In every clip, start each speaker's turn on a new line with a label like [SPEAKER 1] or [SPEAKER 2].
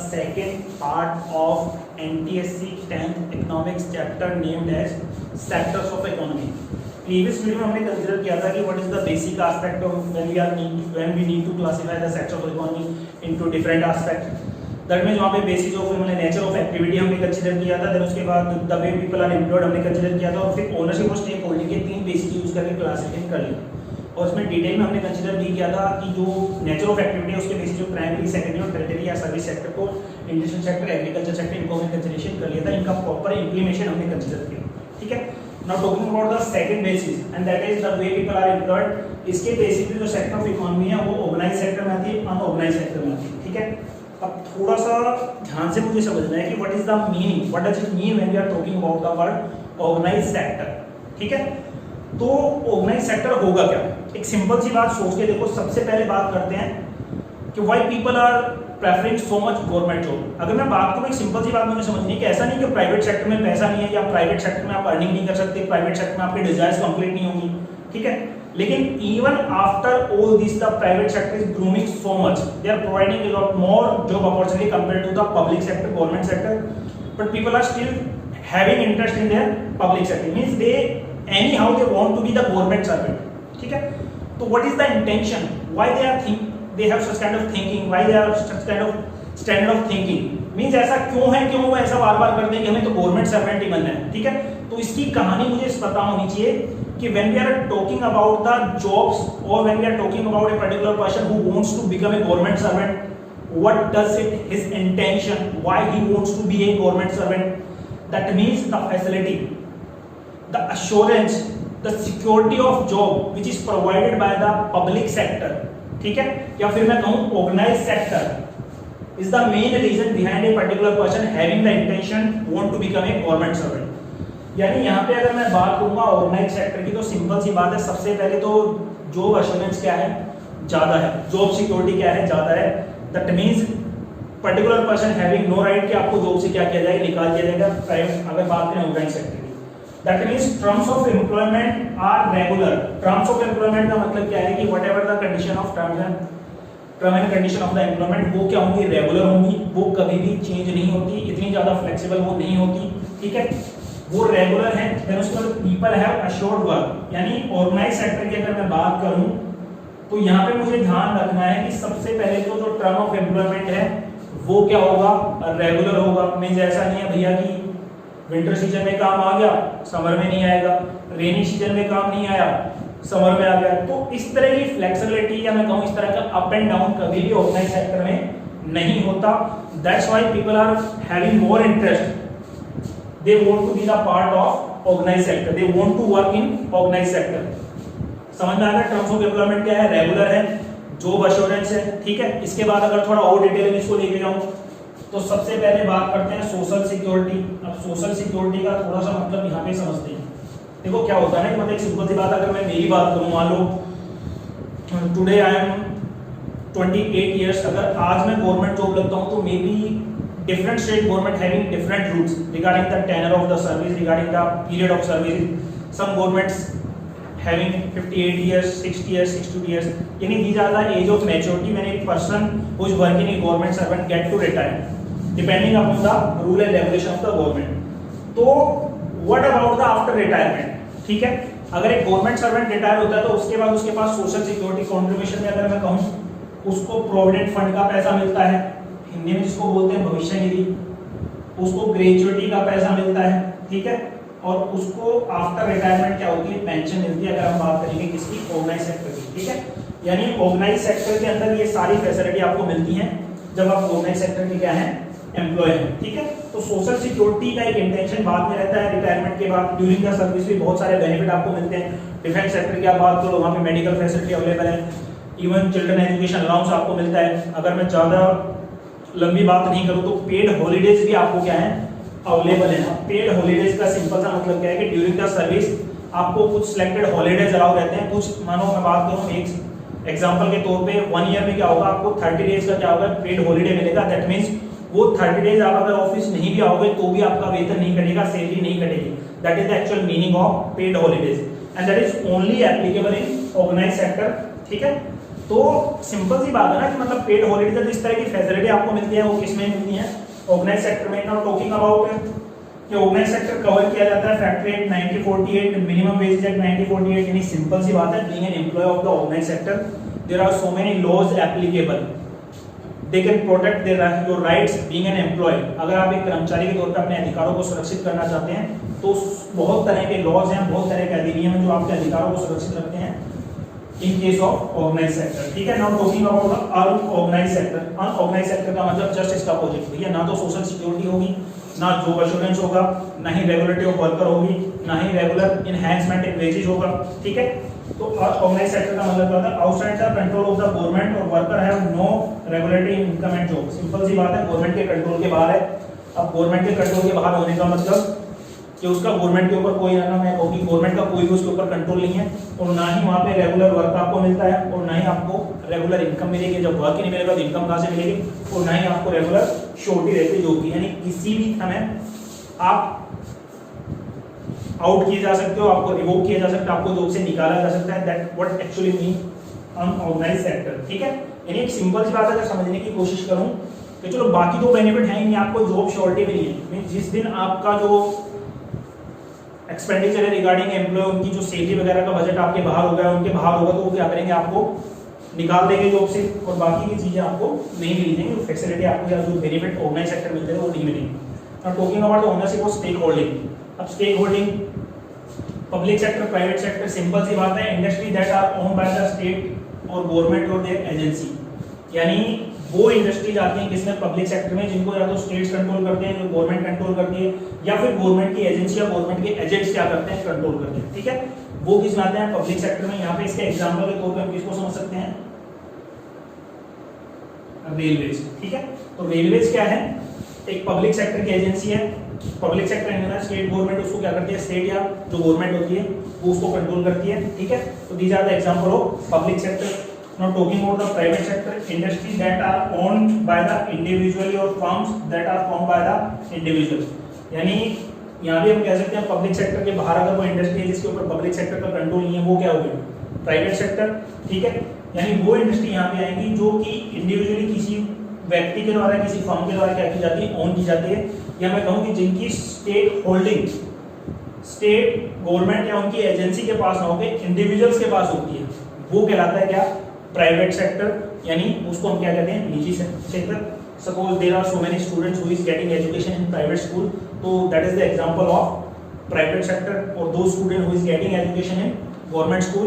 [SPEAKER 1] second part of NTSC 10th economics chapter named as sectors of economy. Previous video में हमने consider किया था कि what is the basic aspect of when we need to classify the sectors of economy into different aspects. That means वहाँ पे basis of हमने nature of activity हमने consider किया था, देन उसके बाद the way people are employed हमने consider किया था, और फिर ओनरशिप और स्टेक होल्डिंग के तीन बेसिक यूज करके क्लासिफिकेशन कर लिया। और उसमें डिटेल में हमने कंसिडर भी किया था कि जो नेचर ऑफ एक्टिविटी है उसके बेसिस जो प्राइमरी, सेकेंडरी और टर्टियरी या सर्विस सेक्टर को, इंडस्ट्रियल सेक्टर, एग्रीकल्चर सेक्टर, इनको हमने कंसिडरेशन कर लिया था, इनका प्रॉपर इंप्लीमेंटेशन हमने कंसिडर किया। ठीक है, now talking about the second basis and that is the way people are employed. इसके बेसिस पे जो सेक्टर ऑफ इकोनॉमी है वो ऑर्गेनाइज सेक्टर में आती है, अनऑर्गेनाइज सेक्टर में आती है। ठीक है, अब थोड़ा सा ध्यान से मुझे समझना है कि what is the meaning, what does it mean when we are talking about the word organise sector. ठीक है, तो ऑर्गेनाइज सेक्टर होगा क्या? एक सिंपल सी बात सोच के देखो। सबसे पहले बात करते हैं कि why people are preferring so much government job. अगर मैं बात करूं, एक सिंपल सी बात मुझे समझनी है कि ऐसा नहीं कि प्राइवेट सेक्टर में पैसा नहीं है या प्राइवेट सेक्टर में आप अर्निंग नहीं कर सकते, प्राइवेट सेक्टर में आपके डिजायर्स कंप्लीट नहीं होंगी। ठीक है, लेकिन even after all this the private sector is grooming so much, they are providing a lot more job opportunity compared to the public sector, government sector, but people are still having interest in their public sector, means they anyhow they want to be the government servant. ठीक है, तो what is the intention, why they are they have such kind of thinking, why they are such kind of standard of thinking, means ऐसा क्यों है, क्यों वो ऐसा बार-बार करते हैं कि हमें तो गवर्नमेंट सर्वेंट ही बनना है। ठीक है, तो इसकी कहानी मुझे पता होनी चाहिए कि when we are talking about the jobs or when we are talking about a particular person who wants to become a government servant, what does it his intention, why he wants to be a government servant? That means the facility, the assurance, the security of job which is provided by the public sector। ठीक है, या फिर मैं कहूं organised sector is the main reason behind a particular person having the intention want to become a government servant. यानी यहाँ पे अगर मैं बात करूंगा ऑर्गेनाइज्ड सेक्टर की, तो सिंपल सी बात है, सबसे पहले तो जॉब एश्योरेंस क्या है, ज्यादा है, जॉब सिक्योरिटी क्या है, ज्यादा है। That means particular person having no right कि आपको जॉब से क्या किया जाएगा, निकाल दिया जाएगा। प्राइवेट अगर बात करें organised sector, that means terms of employment are regular। terms of employment का मतलब क्या है कि whatever the condition of term and condition of the employment, वो क्या होंगी, रेगुलर होंगी, वो कभी भी चेंज नहीं होती, इतनी ज्यादा फ्लेक्सिबल वो नहीं होती। ठीक है, वो रेगुलर है। देन उसके बाद पीपल हैव अश्योर्ड वर्क, यानी ऑर्गेनाइज सेक्टर की अगर मैं बात करूं तो यहाँ पे मुझे ध्यान रखना है कि सबसे पहले तो जो टर्म ऑफ एम्प्लॉयमेंट है वो क्या होगा, रेगुलर होगा। मींस ऐसा नहीं है भैया कि विंटर सीजन में काम आ गया, समर में नहीं आएगा, रेनी सीजन में काम नहीं आया, समर में आ गया। तो इस तरह की फ्लेक्सिबिलिटी या मैं कहूं इस तरह का अप एंड डाउन कभी भी ऑर्गेनाइज सेक्टर में नहीं होता। That's why people are having more interest, they want to be the part of organise sector, they want to work in organise sector. समझ में आ गया? टर्म्स ऑफ एम्प्लॉयमेंट क्या है, रेगुलर है, जॉब एश्योरेंस है। ठीक है, इसके बाद अगर थोड़ा और डिटेल में इसको लेके जाऊं तो सबसे पहले बात करते हैं सोशल सिक्योरिटी। अब सोशल सिक्योरिटी का थोड़ा सा मतलब यहाँ पे समझते हैं। देखो क्या होता है ना, मतलब एक सिंपल सी बात, अगर मैं मेरी बात करूँ, मान लो टुडे आई एम 28 इयर्स, अगर आज मैं गवर्नमेंट जॉब लगता हूँ तो maybe different state government having different rules regarding the tenure of the service, regarding the period of service. Some governments having 58 years, 60 years, 62 years, यानी these are the age of maturity when a person who is working in government servant get to retire, depending upon the rule and regulation of the government. तो what about the after retirement? ठीक है, अगर एक government servant retire होता है तो उसके बाद उसके पास सोशल सिक्योरिटी कॉन्ट्रीब्यूशन में अगर मैं कहूँ, उसको प्रोविडेंट फंड का पैसा मिलता है, हिंदी में जिसको बोलते हैं भविष्य निधि, उसको ग्रेजुइटी का पैसा मिलता है। ठीक है, और उसको आफ्टर रिटायरमेंट क्या होती है, पेंशन मिलती है। अगर हम बात करेंगे किसकी, ऑर्गेनाइज सेक्टर की। ठीक है, यानी ऑर्गेनाइज सेक्टर के अंदर ये सारी फैसिलिटी आपको मिलती हैं जब आप ऑर्गेनाइज सेक्टर के क्या है, एम्प्लॉय हैं। ठीक है, तो सोशल सिक्योरिटी का एक इंटेंशन बाद में रहता है, रिटायरमेंट के बाद ड्यूरिंग द सर्विस भी बहुत सारे बेनिफिट आपको मिलते हैं। डिफेंस सेक्टर की आप बात करो, वहाँ पे मेडिकल फैसिलिटी अवेलेबल है, इवन चिल्ड्रन एजुकेशन अलाउंस आपको मिलता है। अगर मैं ज्यादा लंबी बात नहीं करूँ तो पेड हॉलीडेज भी आपको क्या है, अवेलेबल है। पेड हॉलीडेज का सिंपल सा मतलब क्या है कि ड्यूरिंग द सर्विस आपको कुछ सिलेक्टेड हॉलीडेज अलाउ रहते हैं। कुछ मानो मैं बात करूं, एक एग्जांपल के तौर पे 1 ईयर में क्या होगा, आपको 30 डेज का क्या होगा, पेड हॉलीडे मिलेगा। दैट मींस वो 30 डेज आप अगर ऑफिस नहीं भी आओगे तो भी आपका वेतन नहीं कटेगा, सैलरी नहीं कटेगी। That is the actual meaning of paid holidays and that is only applicable in organised sector. ठीक है, तो सिंपल सी बात है ना कि मतलब पेड हॉलीडे तो इस तरह की फैसिलिटी आपको मिलती है, वो किसमें मिलती है, ऑर्गेनाइज सेक्टर में। नाउ टॉकिंग अबाउट कि ऑर्गेनाइज सेक्टर कवर किया जाता है factory act 1948, minimum wages act 1948, यानी सिंपल सी बात है, being an employee of the organise sector there are so many laws applicable, they can protect their your rights being an employee. अगर आप एक कर्मचारी के तौर पर अपने अधिकारों को सुरक्षित करना चाहते हैं तो बहुत तरह के लॉज हैं, बहुत तरह के अधिनियम हैं जो आपके अधिकारों को सुरक्षित रखते हैं in case of organise sector. ठीक है, now talking about the unorganise sector. Unorganise sector का मतलब जस्ट इसका अपोजिट, भैया ना तो सोशल सिक्योरिटी होगी, ना जॉब एश्योरेंस होगा, ना ही रेगुलेटरी ऑफ वर्कर होगी, ना ही रेगुलर इनहैंसमेंट इन वेजेस होगा। ठीक है, तो अनऑर्गेनाइज सेक्टर का मतलब क्या होता है, outside the control of the government और worker have no regulatory income and job. Simple सी बात है, गवर्नमेंट के कंट्रोल के बाहर है। अब गवर्नमेंट के कंट्रोल के बाहर होने का मतलब कि उसका गवर्नमेंट के ऊपर कोई ना मैं कहूँ कि गवर्नमेंट का कोई भी उसके ऊपर कंट्रोल नहीं है, और ना ही वहाँ पे रेगुलर वर्क आपको मिलता है, और ना ही आपको रेगुलर इनकम मिलेगी। जब वर्क ही नहीं मिलेगा तो इनकम कहाँ से मिलेगी, और ना ही आपको रेगुलर श्योरिटी रहती जॉब की, यानी किसी भी समय आप आउट किए जा सकते हो, आपको रिवोक किया जा सकता है, आपको जॉब से निकाला जा सकता है। That what actually mean unorganised sector. ठीक है, यानी एक सिंपल सी बात अगर समझने की कोशिश करूं कि चलो बाकी दो बेनिफिट है ही नहीं, आपको जॉब श्योरिटी मिली है, जिस दिन आपका जो एक्सपेंडिचर है रिगार्डिंग एम्प्लॉय, उनकी जो सैलरी वगैरह का बजट आपके बाहर हो गया, उनके बाहर होगा, तो वो क्या करेंगे, आपको निकाल देंगे जॉब से, और बाकी की चीजें आपको नहीं मिली जाएंगी, जो फैसिलिटी आपको या जो बेनिफिट ऑर्गेनाइज सेक्टर मिलते हैं वो नहीं मिलेंगे। Now talking about ownership of stake holding. अब stake holding, public sector, private sector, simple सी बात है, industry that are owned by the state और गवर्नमेंट और देयर एजेंसी, यानी वो इंडस्ट्रीज आती हैं किसमें, पब्लिक सेक्टर में, जिनको या तो स्टेट्स कंट्रोल करते हैं, जो गवर्नमेंट कंट्रोल करती है, या फिर गवर्नमेंट की एजेंसी या गवर्नमेंट के एजेंट्स क्या करते हैं, कंट्रोल करते हैं। ठीक है, वो किस में आते हैं, पब्लिक सेक्टर में। यहाँ पे इसके एग्जांपल के तौर पे हम किसको समझ सकते हैं, रेलवेज। ठीक है, तो रेलवेज क्या है, एक पब्लिक सेक्टर की एजेंसी है। Public sector in state government उसको क्या करती है, स्टेट या जो गवर्नमेंट होती है वो उसको कंट्रोल करती है। ठीक है, तो these are the example of public sector. Now talking about the private sector, industries that are owned by the individual or firms that are owned by the individual, यानी यहाँ भी हम कह सकते हैं पब्लिक सेक्टर के बाहर अगर कोई इंडस्ट्री है जिसके ऊपर पब्लिक सेक्टर का कंट्रोल नहीं है, वो क्या होगी, प्राइवेट सेक्टर। ठीक है, यानी वो इंडस्ट्री यहाँ पे आएंगी जो कि इंडिविजुअली किसी व्यक्ति के द्वारा, किसी फर्म के द्वारा क्या की जाती है, ओन की जाती है, या मैं कहूँ कि जिनकी स्टेट होल्डिंग स्टेट गवर्नमेंट या उनकी एजेंसी के पास ना होकर इंडिविजुअल्स के पास होती है, वो कहलाता है क्या, प्राइवेट सेक्टर, यानी उसको हम क्या कहते हैं, निजी sector. Suppose there are so many students who is getting education in private school, तो that is the example of private sector, और दो student who is getting education in government school,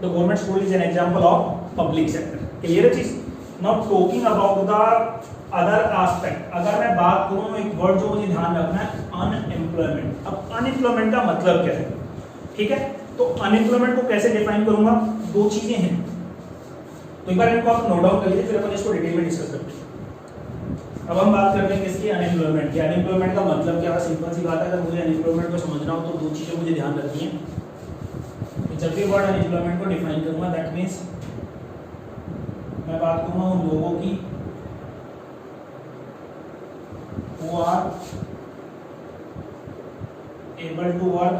[SPEAKER 1] the government school is an example of public sector. Clear है चीज। Now talking about the other aspect, अगर मैं बात करूं एक word जो मुझे ध्यान रखना है, अनएम्प्लॉयमेंट। अब अनएम्प्लॉयमेंट का मतलब क्या है, ठीक है, तो अनएम्प्लॉयमेंट को कैसे डिफाइन करूंगा, दो चीजें हैं, तो एक बार इनको आप नोट डाउन कर लीजिए, फिर अपन इसको डिटेल में डिस्कस करते हैं। अब हम बात करते हैं किसकी, अनएम्प्लॉयमेंट की। अनएम्प्लॉयमेंट का मतलब क्या है, सिंपल सी बात है, अगर मुझे अनएम्प्लॉयमेंट को समझना हो तो दो चीजें मुझे ध्यान रखनी है। जब भी वर्ड अनएम्प्लॉयमेंट को डिफाइन करूंगा, दैट मींस मैं बात करूंगा उन लोगों की who are able to work,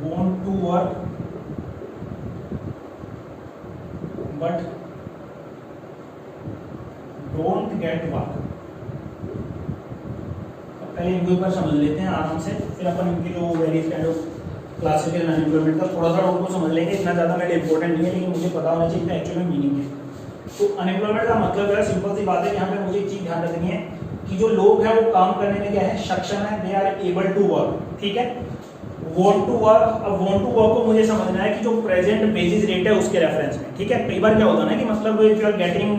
[SPEAKER 1] want to work, but don't get work। पहले इनको एक बार समझ लेते हैं आराम से, फिर अपन इनकी जो various kind of classical unemployment का थोड़ा सा उनको समझ लेंगे। इतना ज़्यादा मेरे इंपॉर्टेंट नहीं है, लेकिन मुझे पता होना चाहिए कि एक्चुअली मीनिंग है। तो अनएम्प्लॉयमेंट का मतलब है, सिंपल सी बात है, यहाँ पे मुझे एक चीज ध्यान रखनी है कि जो लोग हैं वो काम करने में क्या है, सक्षम है, they are able to work. ठीक है, वांट टू वर्क। अब वांट टू वर्क को मुझे समझना है कि जो प्रेजेंट बेसिस रेट है उसके रेफरेंस में। ठीक है, कई बार क्या होता है ना कि मतलब if you are getting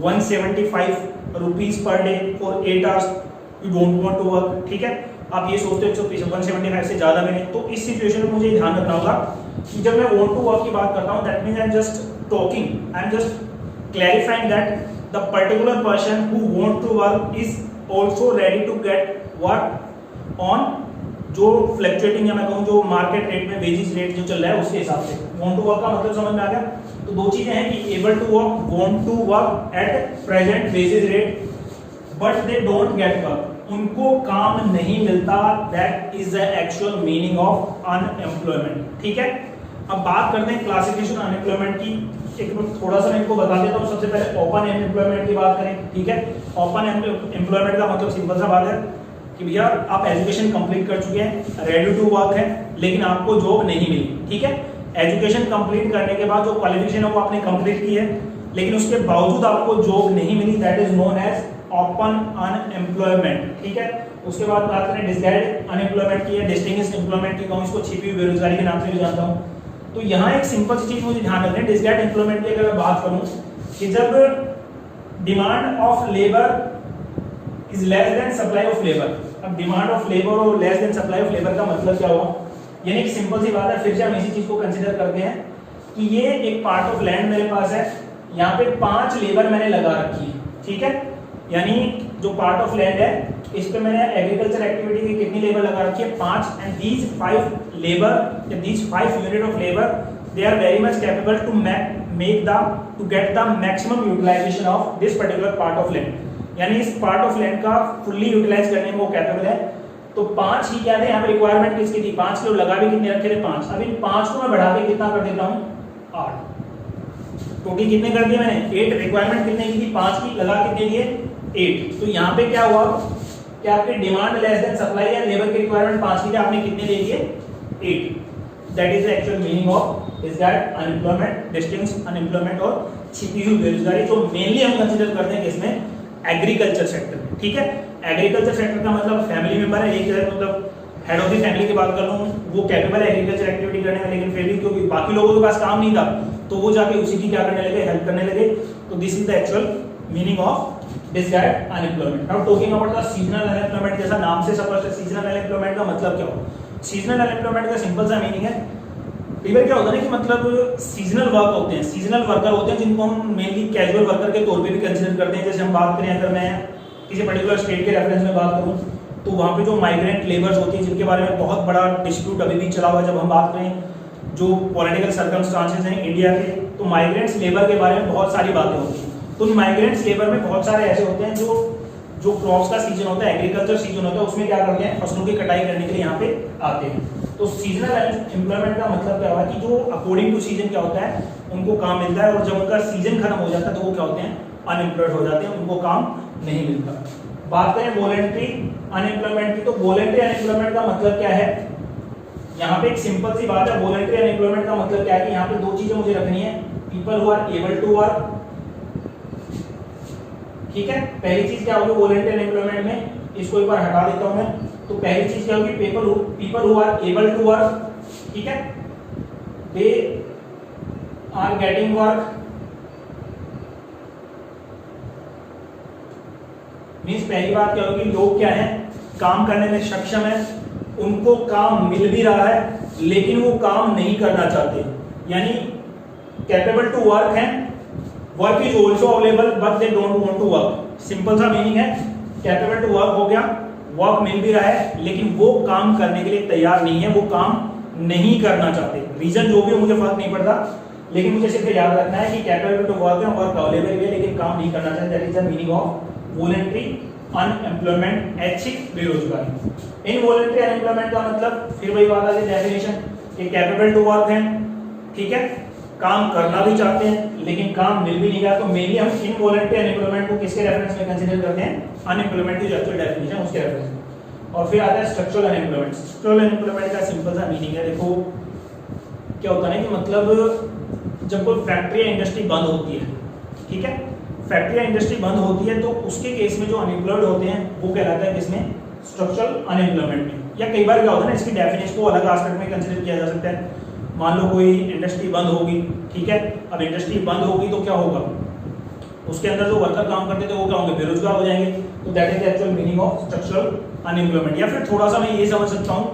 [SPEAKER 1] 175 rupees per day for 8 hours, you don't want to work. ठीक है, आप ये सोचते हो 175 से ज्यादा मिले, तो इस सिचुएशन में मुझे ध्यान रखना होगा कि जब मैं वांट टू वर्क की बात करता हूँ, that means I am just talking, I am just clarifying that the particular person who want to work is also ready to get work on जो फ्लक्चुएटिंग या मैं कहूँ जो मार्केट रेट में वेजेस रेट जो चल रहा है उसके हिसाब से। want to work का मतलब समझ में आ गया। तो दो चीजें हैं कि able to work, want to work at present wages rate, but they don't get work, उनको काम नहीं मिलता। that is the actual meaning of unemployment। ठीक है, अब बात करते हैं क्लासिफिकेशन अनएम्प्लॉयमेंट की। एक थोड़ा सा मैं इनको बता देता हूँ। सबसे पहले ओपन एम्प्लॉयमेंट की बात करें, ठीक है। ओपन एम्प्लॉयमेंट का मतलब सिंपल सा बात है कि भैया आप एजुकेशन कंप्लीट कर चुके हैं, रेडी टू वर्क है, लेकिन आपको जॉब नहीं मिली, ठीक है। एजुकेशन कंप्लीट करने के बाद जो क्वालिफिकेशन है वो आपने कंप्लीट की है, लेकिन उसके बावजूद आपको जॉब नहीं मिली, that is known as open unemployment, ठीक है। उसके बाद बात करें डिसगाइस्ड अनएम्प्लॉयमेंट की है, डिस्टिंग्विश्ड एम्प्लॉयमेंट की कहूं, इसको छिपी हुई बेरोजगारी के नाम से भी जानता हूं। तो यहाँ एक सिंपल सी चीज मुझे ध्यान रखना है, डिसगाइस्ड एम्प्लॉयमेंट की अगर मैं बात करूं कि जब demand of labour is less than supply of labour. अब डिमांड ऑफ लेबर और less than supply of labour का मतलब क्या हुआ, यानी कि सिंपल सी बात है, फिर से हम इसी चीज को कंसीडर करते हैं कि ये एक पार्ट ऑफ लैंड मेरे पास है, यहाँ पे 5 लेबर मैंने लगा रखी है, ठीक है। यानी जो पार्ट ऑफ लैंड है इस पे मैंने एग्रीकल्चर एक्टिविटी की कितनी लेबर लगा रखी है, 5, एंड दीज 5 लेबर या these 5 unit of labour they are very much capable to make the to get the maximum utilisation of this particular part of land. यानी इस पार्ट ऑफ लैंड का fully utilise करने में वो capable है। तो 5 ही क्या है, यहाँ पे रिक्वायरमेंट किसकी थी, 5 की, लगा भी कितने रखे थे, 5। अब इन 5 को मैं बढ़ा के कितना कर देता हूँ, 8। टोटल कितने कर दिए मैंने, 8। रिक्वायरमेंट कितने की थी, 5 की, लगा कितने दिए, 8। तो यहाँ पे क्या हुआ कि आपकी डिमांड लेस देन सप्लाई है, लेबर की रिक्वायरमेंट 5 की थी, आपने कितने ले लिए, 8। That is the actual meaning of is that unemployment, distinguished unemployment और छिपी हुई बेरोजगारी, जो मेनली हम कंसीडर करते हैं किसमें, एग्रीकल्चर सेक्टर में, ठीक है। एग्रीकल्चर सेक्टर का मतलब फैमिली मेंबर है, एक मतलब हेड ऑफ द फैमिली की बात कर लूं, वो कैपेबल है एग्रीकल्चर एक्टिविटी करने में, लेकिन फिर भी क्योंकि बाकी लोगों के पास काम नहीं था तो वो जाके उसी की क्या करने लगे, हेल्प करने लगे। तो this is the actual meaning of disguised unemployment. Now talking about the seasonal unemployment, जैसा नाम से स्पष्ट है, सीजनल अनएम्प्लॉयमेंट का मतलब क्या हो, सीजनल अनएम्प्लॉयमेंट का सिंपल सा मीनिंग है, कई बार क्या होता है ना कि मतलब सीजनल वर्क होते हैं, सीजनल वर्कर होते हैं जिनको हम मेनली कैजुअल वर्कर के तौर पे भी कंसीडर करते हैं। जैसे हम बात करें, अगर मैं किसी पर्टिकुलर स्टेट के रेफरेंस में बात करूं तो वहाँ पे जो माइग्रेंट लेबर्स होती है, जिनके बारे में बहुत बड़ा डिस्प्यूट अभी भी चला हुआ है, जब हम बात करें जो पॉलिटिकल सर्कमस्टांसेस हैं इंडिया के, तो माइग्रेंट्स लेबर के बारे में बहुत सारी बातें होती हैं। तो माइग्रेंट्स लेबर में बहुत सारे ऐसे होते हैं जो क्रॉप्स का सीजन होता है, एग्रीकल्चर सीजन होता है, उसमें क्या करते हैं, फसलों की कटाई करने के लिए यहाँ पे आते हैं। तो सीजनल एम्प्लॉयमेंट का मतलब क्या हुआ कि जो अकॉर्डिंग टू सीजन क्या होता है, उनको काम मिलता है, और जब उनका सीजन खत्म हो जाता है तो वो क्या होते हैं, अनएम्प्लॉयड हो जाते हैं, उनको काम नहीं मिलता। बात करें वॉलंटरी अनएम्प्लॉयमेंट की, तो वॉलंटरी अनएम्प्लॉयमेंट का मतलब क्या है, यहाँ पे एक सिंपल सी बात है, वॉलंटरी अनएम्प्लॉयमेंट का मतलब क्या है कि यहाँ पे 2 चीजें मुझे रखनी है, people who are able to work, ठीक है। पहली चीज क्या होगी वॉलंटरी अनएम्प्लॉयमेंट में, इसको एक बार हटा देता हूं मैं, तो पहली चीज क्या होगी, people who are able to work, ठीक है, they are getting work, means पहली बात क्या होगी, लोग क्या हैं, काम करने में सक्षम है, उनको काम मिल भी रहा है, लेकिन वो काम नहीं करना चाहते, यानी कैपेबल टू वर्क है, work is also available but they don't want to work. Simple सा मीनिंग है, कैपेबल टू वर्क हो गया, वर्क मिल भी रहा है, लेकिन वो काम करने के लिए तैयार नहीं है, वो काम नहीं करना चाहते। रीजन जो भी हो मुझे फर्क नहीं पड़ता, लेकिन मुझे सिर्फ याद रखना है कि कैपेबल टू वर्क है, वर्क अवेलेबल भी है, लेकिन काम नहीं करना चाहते। That is the meaning of voluntary unemployment, ऐच्छिक बेरोजगारी। इन वॉलंटरी अनएम्प्लॉयमेंट का मतलब फिर वही बात आती है, डेफिनेशन कि कैपेबल टू वर्क है, ठीक है, काम करना भी चाहते हैं लेकिन काम मिल भी नहीं रहा। तो मेनली हम इनवॉलंटरी अनएम्प्लॉयमेंट को किसके रेफरेंस में कंसीडर करते हैं, अनएम्प्लॉयमेंट की जो एक्चुअल डेफिनेशन उसके रेफरेंस में। और फिर आता है स्ट्रक्चरल अनएम्प्लॉयमेंट। स्ट्रक्चरल अनएम्प्लॉयमेंट का सिंपल सा मीनिंग है, देखो क्या होता है ना कि मतलब जब कोई फैक्ट्री या इंडस्ट्री बंद होती है, ठीक है, फैक्ट्री या इंडस्ट्री बंद होती है, तो उसके केस में जो अनएम्प्लॉयड होते हैं वो कहलाता है किसमें, स्ट्रक्चरल अनएम्प्लॉयमेंट में। या कई बार क्या होता है ना, इसकी डेफिनेशन को अलग एस्पेक्ट में कंसीडर किया जा सकता है। मान लो कोई इंडस्ट्री बंद होगी, ठीक है, अब इंडस्ट्री बंद होगी तो क्या होगा, उसके अंदर जो वर्कर काम करते थे वो क्या होंगे, बेरोजगार हो जाएंगे। तो that is the actual meaning of structural unemployment. या फिर थोड़ा सा मैं ये समझ सकता हूँ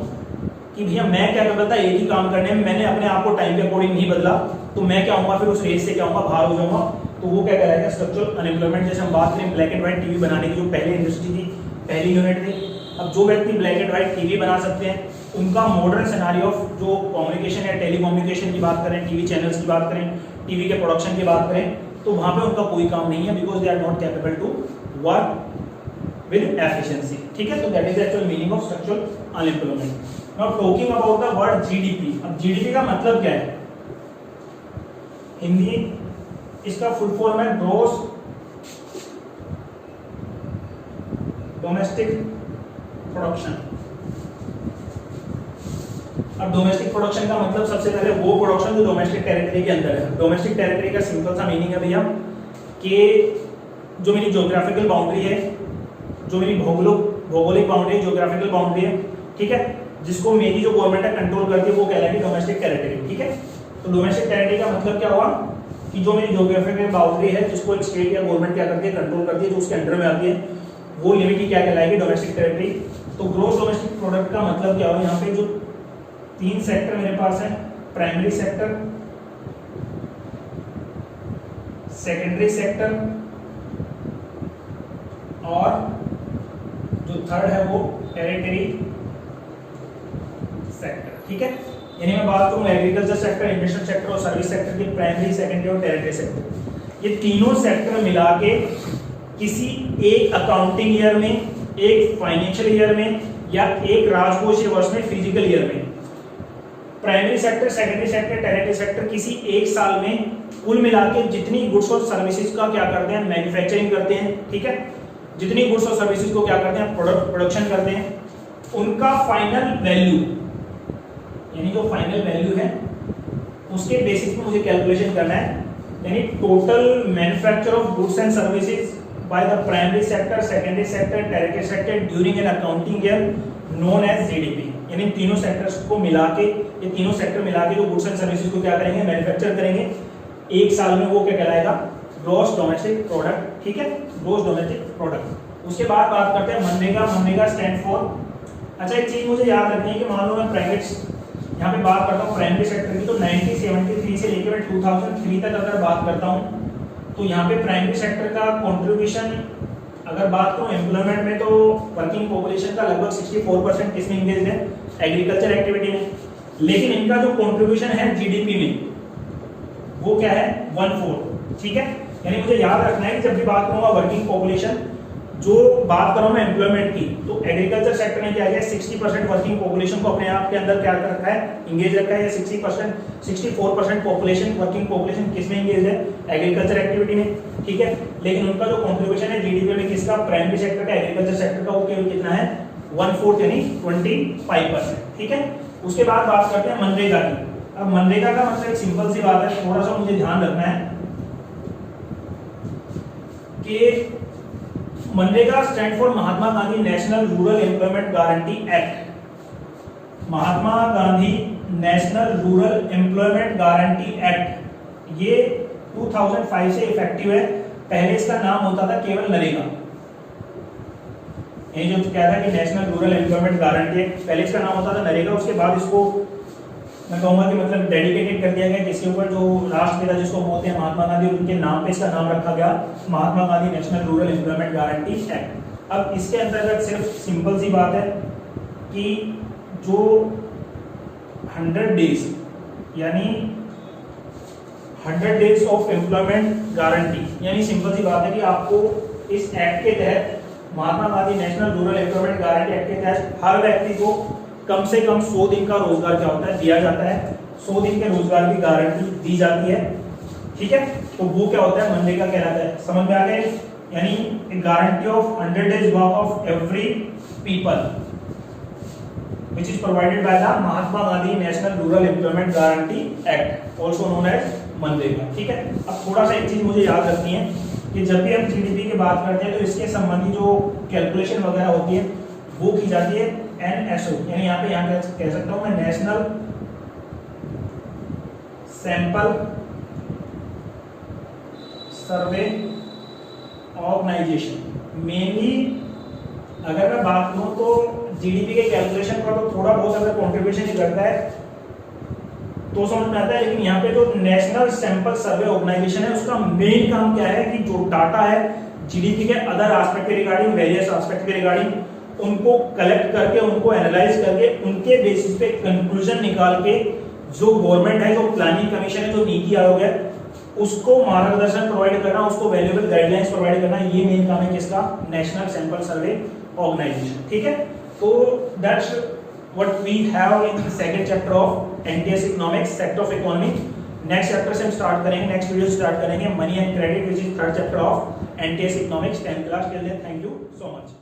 [SPEAKER 1] कि भैया मैं क्या कर रहा था, एक ही काम करने में मैंने अपने आप को टाइम के अकॉर्डिंग नहीं बदला, तो मैं क्या होऊंगा, फिर उस रेस से क्या होऊंगा, बाहर हो जाऊंगा। तो वो क्या कहलाएगा, स्ट्रक्चरल अनएम्प्लॉयमेंट। जैसे हम बात करें ब्लैक एंड व्हाइट टीवी बनाने की, जो पहली इंडस्ट्री थी, पहली यूनिट थी, अब जो व्यक्ति ब्लैक एंड व्हाइट टीवी बना सकते हैं, उनका मॉडर्न सिनेरियो ऑफ जो कम्युनिकेशन या टेलीकम्युनिकेशन की बात करें, टीवी चैनल्स की बात करें, टीवी के प्रोडक्शन की बात करें, तो वहां पे उनका कोई काम नहीं है, because they are not capable to work with efficiency, ठीक है। तो that is the actual meaning of structural unemployment. Now talking about the word GDP. अब जीडीपी का मतलब क्या है, हिंदी इसका फुल फॉर्म है ग्रॉस डोमेस्टिक प्रोडक्शन। अब डोमेस्टिक प्रोडक्शन का मतलब सबसे पहले वो प्रोडक्शन जो डोमेस्टिक टेरिटरी के अंदर है। डोमेस्टिक टेरिटरी का सिंपल सा मीनिंग है भैया कि जो मेरी ज्योग्राफिकल बाउंड्री है, जो मेरी भौगोलिक बाउंड्री, ज्योग्राफिकल बाउंड्री है, ठीक है, जिसको मेरी जो गवर्नमेंट है कंट्रोल करती है, वो कहलाएगी डोमेस्टिक टेरिटरी। ठीक है, तो डोमेस्टिक टेरिटरी का मतलब क्या हुआ कि जो मेरी ज्योग्राफिकल बाउंड्री है, जिसको एक स्टेट या गवर्नमेंट क्या करती है, कंट्रोल करती है, जो उसके अंडर में आती है, वो लिमिट ही क्या कहलाएगी, डोमेस्टिक टेरिटरी। तो ग्रॉस डोमेस्टिक प्रोडक्ट का मतलब क्या हुआ, यहाँ पे जो 3 सेक्टर मेरे पास है, प्राइमरी सेक्टर, सेकेंडरी सेक्टर और जो थर्ड है वो टेरिटरी सेक्टर। ठीक है, यानी मैं बात करूं एग्रीकल्चर सेक्टर, इंडस्ट्रियल सेक्टर और सर्विस सेक्टर की, प्राइमरी, सेकेंडरी और टेरिटरी सेक्टर, ये तीनों सेक्टर मिला के किसी एक अकाउंटिंग ईयर में, एक फाइनेंशियल ईयर में या एक राजकोषीय वर्ष में, फिजिकल ईयर में, primary sector, secondary sector, territory sector किसी एक साल में कुल मिला के जितनी गुड्स और सर्विसेज का क्या करते हैं, मैन्युफैक्चरिंग करते हैं, ठीक है, जितनी गुड्स और सर्विसेज को क्या करते हैं, प्रोडक्शन करते हैं, उनका फाइनल वैल्यू, यानी जो फाइनल वैल्यू है उसके बेसिस पे मुझे कैलकुलेशन करना है, यानी total manufacture of goods and services by the primary sector, secondary sector, territory sector during an accounting year known as GDP. यानी तीनों सेक्टर्स को मिला के, ये तीनों सेक्टर मिला के जो गुड्स एंड सर्विसेज को क्या करेंगे, मैन्युफैक्चर करेंगे एक साल में, वो क्या कहलाएगा, ग्रॉस डोमेस्टिक प्रोडक्ट। ठीक है, ग्रॉस डोमेस्टिक प्रोडक्ट। उसके बाद बात करते हैं मनरेगा। मनरेगा स्टैंड फॉर, अच्छा एक चीज मुझे याद रखनी है कि मान लो मैं प्राइवेट यहाँ पे बात करता हूँ प्राइमरी सेक्टर की, तो 1973 से लेकर मैं 2003 तक अगर बात करता हूँ, तो यहाँ पे प्राइमरी सेक्टर का कंट्रीब्यूशन अगर बात करूँ एम्प्लॉयमेंट में, तो वर्किंग पॉपुलेशन का लगभग 64% किसमें इंगेज है, एग्रीकल्चर एक्टिविटी में। लेकिन इनका जो कंट्रीब्यूशन है जीडीपी में, वो क्या है, 1/4। ठीक है, यानी मुझे याद रखना है कि जब भी बात करूंगा वर्किंग पॉपुलेशन, जो बात कर रहा हूं मैं एम्प्लॉयमेंट की, तो एग्रीकल्चर सेक्टर ने क्या किया, 60% वर्किंग पॉपुलेशन को अपने आप के अंदर क्या कर रखा है, इंगेज रखा है। या 64% पॉपुलेशन, वर्किंग पॉपुलेशन किसमें इंगेज है, एग्रीकल्चर एक्टिविटी में। ठीक है, लेकिन उनका जो कंट्रीब्यूशन है जीडीपी में किसका, प्राइमरी सेक्टर का, एग्रीकल्चर सेक्टर का, वो केवल कितना है, 1/4 यानी 25%। ठीक है, उसके बाद बात करते हैं मनरेगा की। अब मनरेगा का मतलब एक सिंपल सी बात है, थोड़ा सा मुझे ध्यान रखना है कि MNREGA stand for Mahatma Gandhi national rural employment guarantee act. Mahatma Gandhi national rural employment guarantee act, ये 2005 से इफेक्टिव है। पहले इसका नाम होता था केवल नरेगा, ये जो क्या था कि national rural employment guarantee act, पहले इसका नाम होता था नरेगा। उसके बाद इसको मैं कहूंगा कि मतलब डेडिकेटेड कर दिया गया, जिसके ऊपर जो राष्ट्रपिता जिसको बोलते हैं महात्मा गांधी, उनके नाम पे इसका नाम रखा गया Mahatma Gandhi national rural employment guarantee act. अब इसके अंतर्गत सिर्फ सिंपल सी बात है कि जो 100 डेज यानी 100 डेज ऑफ एम्प्लॉयमेंट गारंटी, यानी सिंपल सी बात है कि आपको इस एक्ट के तहत, Mahatma Gandhi national rural employment guarantee act के तहत हर व्यक्ति को कम से कम 100 दिन का रोजगार क्या होता है, दिया जाता है। 100 दिन के रोजगार की गारंटी दी जाती है। ठीक है, तो वो क्या होता है, मनरेगा कहलाता है। समझ में आ गए, यानी guarantee of 100 days work of every people which is provided by the Mahatma Gandhi national rural employment guarantee act, also known as MNREGA. ठीक है, अब थोड़ा सा एक चीज मुझे याद रखनी है कि जब भी हम जीडीपी की बात करते हैं, तो इसके संबंधी जो कैलकुलेशन वगैरह होती है वो की जाती है एनएसओ, यानी यहाँ कह सकता हूं मैं, national sample survey organisation. Mainly अगर मैं बात करूं तो जीडीपी के कैलकुलेशन का तो थोड़ा बहुत अगर कंट्रीब्यूशन ही करता है तो समझ में आता है, लेकिन यहाँ पे जो नेशनल सैंपल सर्वे ऑर्गेनाइजेशन है, उसका मेन काम क्या है कि जो डाटा है जीडीपी के अदर एस्पेक्ट के रिगार्डिंग, वेरियस एस्पेक्ट के रिगार्डिंग, उनको कलेक्ट करके, उनको एनालाइज करके, उनके बेसिस पे कंक्लूजन निकाल के जो गवर्नमेंट है, जो प्लानिंग कमीशन है, जो नीति आयोग है, उसको मार्गदर्शन प्रोवाइड करना, उसको वैल्यूएबल गाइडलाइंस प्रोवाइड करना, ये मेन काम है किसका, नेशनल सैंपल सर्वे ऑर्गेनाइजेशन। ठीक है, तो that's what we have in second chapter of NTS economics, sector of economy. Next chapter से हम स्टार्ट करेंगे, नेक्स्ट वीडियो स्टार्ट करेंगे money and credit, which is third chapter of NTS economics 10th class. Till then thank you so much.